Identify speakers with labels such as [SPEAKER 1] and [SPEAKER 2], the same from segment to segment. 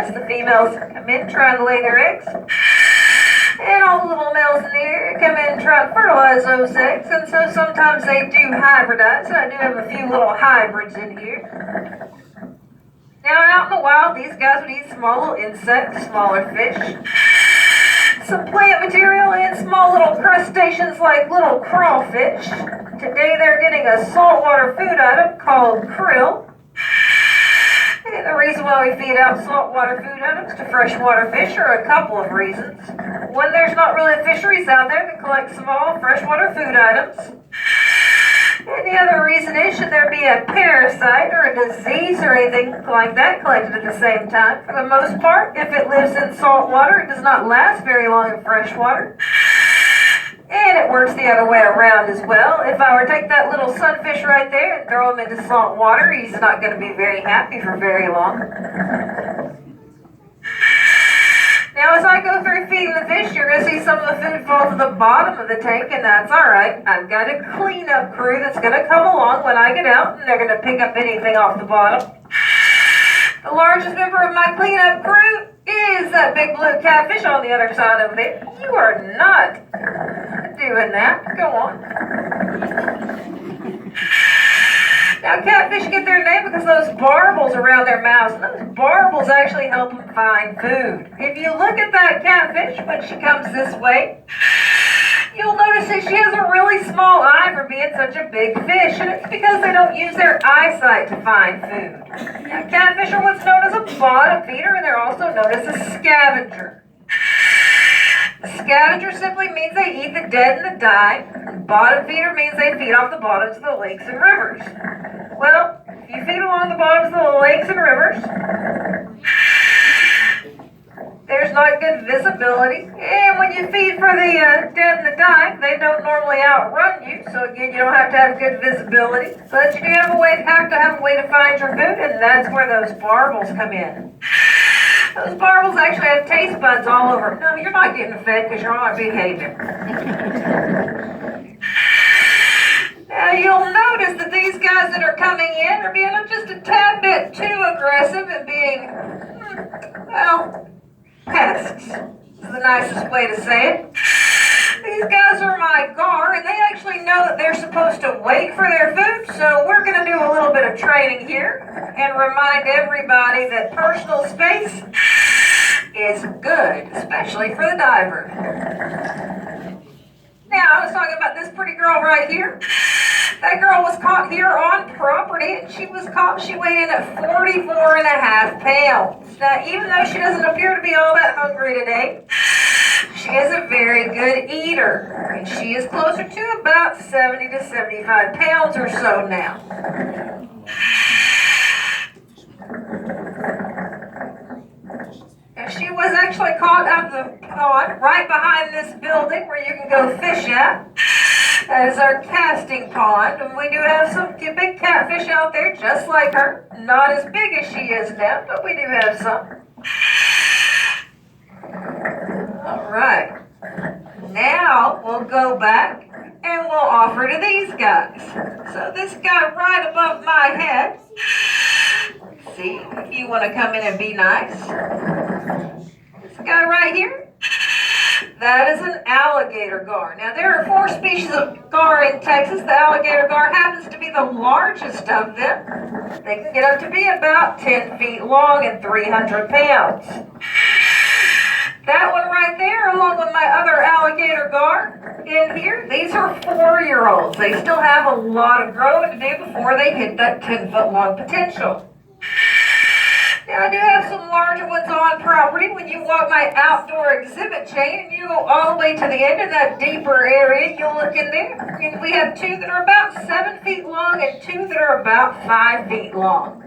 [SPEAKER 1] nest. The females come in trying to lay their eggs. And all the little males in the area come in and try to fertilize those eggs. And so sometimes they do hybridize. And I do have a few little hybrids in here. Now out in the wild, these guys would eat small little insects, smaller fish, some plant material, and small little crustaceans like little crawfish. Today they're getting a saltwater food item called krill. And the reason why we feed out saltwater food items to freshwater fish are a couple of reasons. One, there's not really fisheries out there that collect small freshwater food items. And the other reason is, should there be a parasite or a disease or anything like that collected at the same time, for the most part, if it lives in salt water, it does not last very long in fresh water. And it works the other way around as well. If I were to take that little sunfish right there and throw him into salt water, he's not going to be very happy for very long. Now, as I go through feeding the fish, you're going to see some of the food fall to the bottom of the tank, and that's all right. I've got a cleanup crew that's going to come along when I get out, and they're going to pick up anything off the bottom. The largest member of my cleanup crew is that big blue catfish on the other side over there. You are not doing that. Go on. Now, catfish get their name because those barbels around their mouths, and those barbels actually help them find food. If you look at that catfish when she comes this way, you'll notice that she has a really small eye for being such a big fish, and it's because they don't use their eyesight to find food. Now, catfish are what's known as a bottom feeder, and they're also known as a scavenger. A scavenger simply means they eat the dead and the dying. Bottom feeder means they feed off the bottoms of the lakes and rivers. Well, if you feed along the bottoms of the lakes and rivers, there's not good visibility. And when you feed for the dead and the dying, they don't normally outrun you. So again, you don't have to have good visibility. But you do have to have a way to find your food, and that's where those barbels come in. Those barbels actually have taste buds all over. No, you're not getting fed because you're on behaving. Now you'll notice that these guys that are coming in are being just a tad bit too aggressive and being, well, pests is the nicest way to say it. These guys are my gar, and they actually know that they're supposed to wait for their food, so we're going to do a little bit of training here and remind everybody that personal space is good, especially for the diver. Now, I was talking about this pretty girl right here. That girl was caught here on property, and she weighed in at 44.5 pounds. Now, even though she doesn't appear to be all that hungry today, she is a very good eater, and she is closer to about 70 to 75 pounds or so now. Now, she was actually caught out of the pond right behind this building where you can go fish at. That is our casting pond, and we do have some big catfish out there just like her. Not as big as she is now, but we do have some. All right. Now we'll go back and we'll offer to these guys. So this guy right above my head, see, if you want to come in and be nice. This guy right here, that is an alligator gar. Now there are 4 species of gar in Texas. The alligator gar happens to be the largest of them. They can get up to be about 10 feet long and 300 pounds. That one right there, along with my other alligator gar in here, these are 4-year-olds. They still have a lot of growing to do before they hit that 10-foot long potential. Now, I do have some larger ones on property. When you walk my outdoor exhibit chain and you go all the way to the end of that deeper area, you'll look in there. And we have 2 that are about 7 feet long and 2 that are about 5 feet long.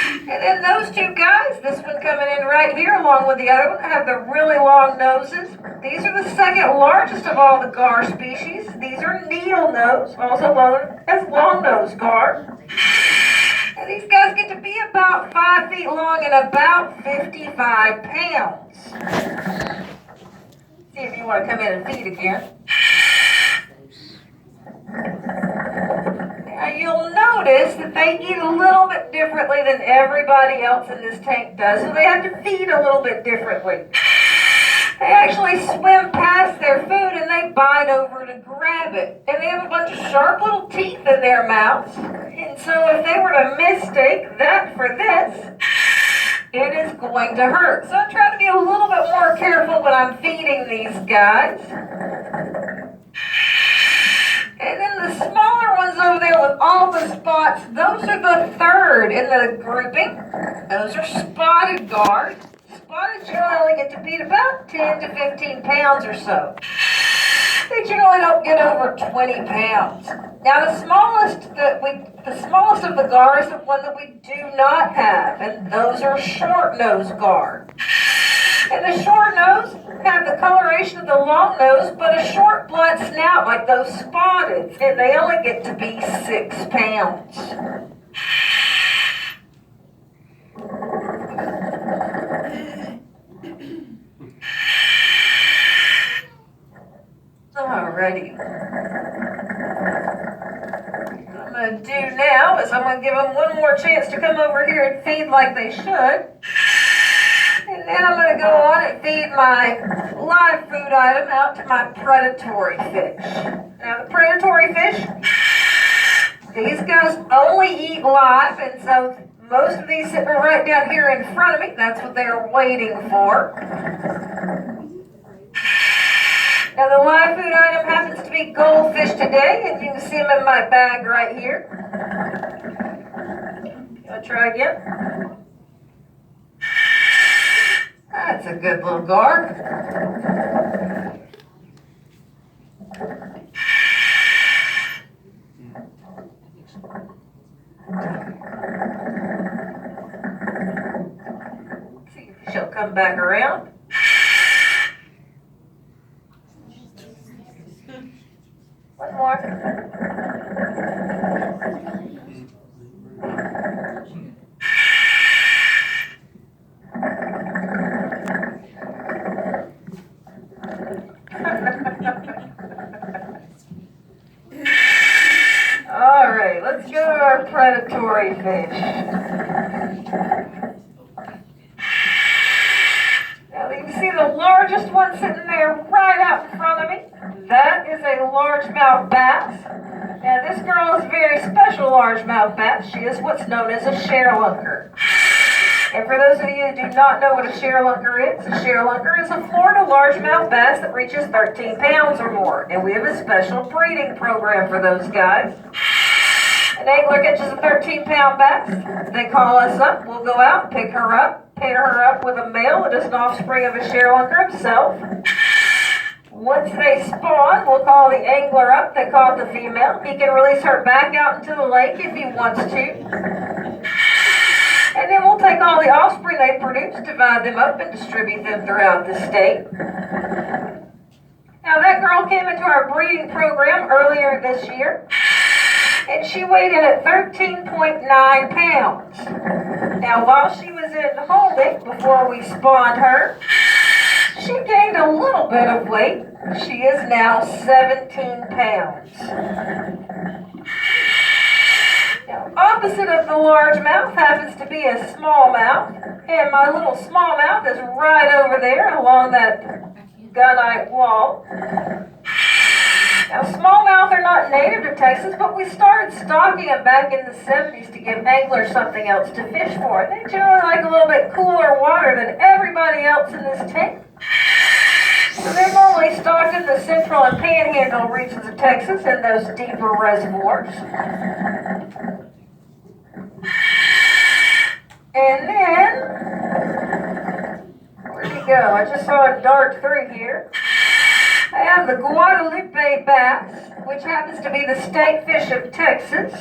[SPEAKER 1] And then those 2 guys, this one coming in right here along with the other one, have the really long noses. These are the second largest of all the gar species. These are needle nose, also known as long nose gar. And these guys get to be about 5 feet long and about 55 pounds. See if you want to come in and feed again. Now you'll notice that they eat a little bit differently than everybody else in this tank does, so they have to feed a little bit differently. They actually swim past their food and they bite over to grab it. And they have a bunch of sharp little teeth in their mouths. And so if they were to mistake that for this, it is going to hurt. So I try to be a little bit more careful when I'm feeding these guys. And then the smaller ones over there with all the spots, those are the third in the grouping. Those are spotted guards. Spotted generally only get to beat about 10 to 15 pounds or so. They generally don't get over 20 pounds. Now the smallest of the guards is the one that we do not have, and those are short-nosed guards. And the short nose have the coloration of the long nose, but a short blunt snout like those spotted, and they only get to be 6 pounds. Alrighty. What I'm going to do now is I'm going to give them one more chance to come over here and feed like they should. And then I'm going to go on and feed my live food item out to my predatory fish. Now the predatory fish, these guys only eat live, and so most of these sitting right down here in front of me, that's what they're waiting for. Now the live food item happens to be goldfish today, and you can see them in my bag right here. I'll try again. That's a good little guard. See if she'll come back around. One more. All right, let's go to our predatory fish. Now you can see the largest one sitting there right out in front of me. That is a largemouth bass. Now this girl is a very special largemouth bass. She is what's known as a sharelunker. And for those of you who do not know what a sharelunker is a Florida largemouth bass that reaches 13 pounds or more. And we have a special breeding program for those guys. An angler catches a 13-pound bass. They call us up. We'll go out, pick her up, pair her up with a male that is an offspring of a sharelunker himself. Once they spawn, we'll call the angler up. They call the female. He can release her back out into the lake if he wants to. And then we'll take all the offspring they produce, divide them up, and distribute them throughout the state. Now that girl came into our breeding program earlier this year, and she weighed in at 13.9 pounds. Now while she was in holding, before we spawned her, she gained a little bit of weight. She is now 17 pounds. Now, opposite of the largemouth happens to be a smallmouth, and my little smallmouth is right over there along that gunite wall. Now, smallmouth are not native to Texas, but we started stocking them back in the 70s to give anglers something else to fish for. They generally like a little bit cooler water than everybody else in this tank. So they're normally stocked in the central and panhandle regions of Texas in those deeper reservoirs. And then, where'd he go? I just saw him dart through here. I have the Guadalupe bass, which happens to be the state fish of Texas.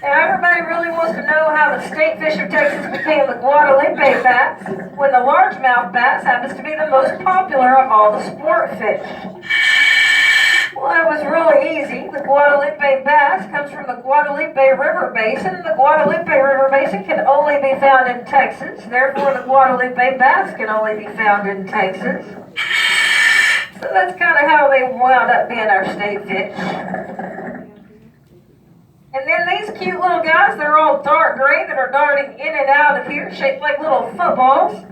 [SPEAKER 1] Now everybody really wants to know how the state fish of Texas became the Guadalupe bass, when the largemouth bass happens to be the most popular of all the sport fish. Well, that was really easy. The Guadalupe bass comes from the Guadalupe River Basin. The Guadalupe River Basin can only be found in Texas. Therefore, the Guadalupe bass can only be found in Texas. So that's kind of how they wound up being our state fish. And then these cute little guys, they're all dark gray that are darting in and out of here, shaped like little footballs.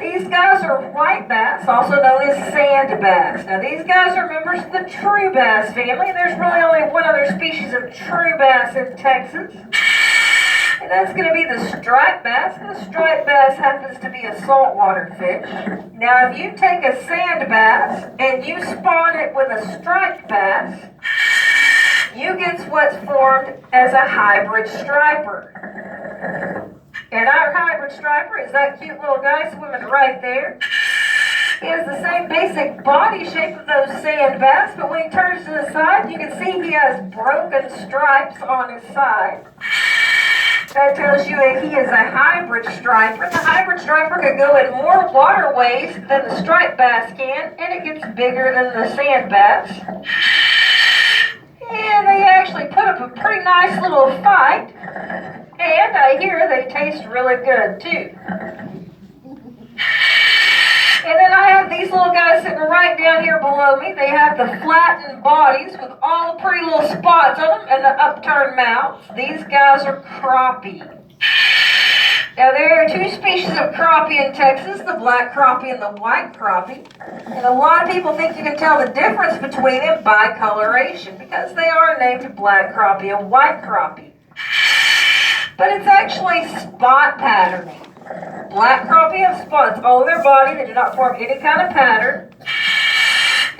[SPEAKER 1] These guys are white bass, also known as sand bass. Now these guys are members of the true bass family. There's really only one other species of true bass in Texas. And that's going to be the striped bass. And the striped bass happens to be a saltwater fish. Now if you take a sand bass and you spawn it with a striped bass, you get what's formed as a hybrid striper. And our hybrid striper is that cute little guy swimming right there. He has the same basic body shape of those sand bass, but when he turns to the side, you can see he has broken stripes on his side. That tells you that he is a hybrid striper. The hybrid striper could go in more waterways than the striped bass can, and it gets bigger than the sand bass. And they actually put up a pretty nice little fight. And I hear they taste really good too. And then I have these little guys sitting right down here below me. They have the flattened bodies with all the pretty little spots on them and the upturned mouths. These guys are crappie. Now there are two species of crappie in Texas, the black crappie and the white crappie. And a lot of people think you can tell the difference between them by coloration because they are named black crappie and white crappie. But it's actually spot patterning. Black crappie have spots all over their body. They do not form any kind of pattern.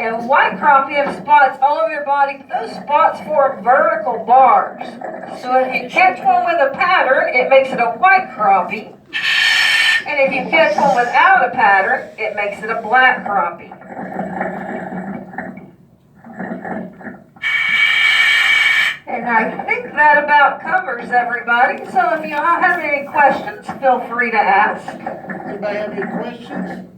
[SPEAKER 1] And white crappie have spots all over their body, but those spots form vertical bars. So if you catch one with a pattern, it makes it a white crappie. And if you catch one without a pattern, it makes it a black crappie. And I think that about covers everybody. So if you all have any questions, feel free to ask.
[SPEAKER 2] Anybody have any questions?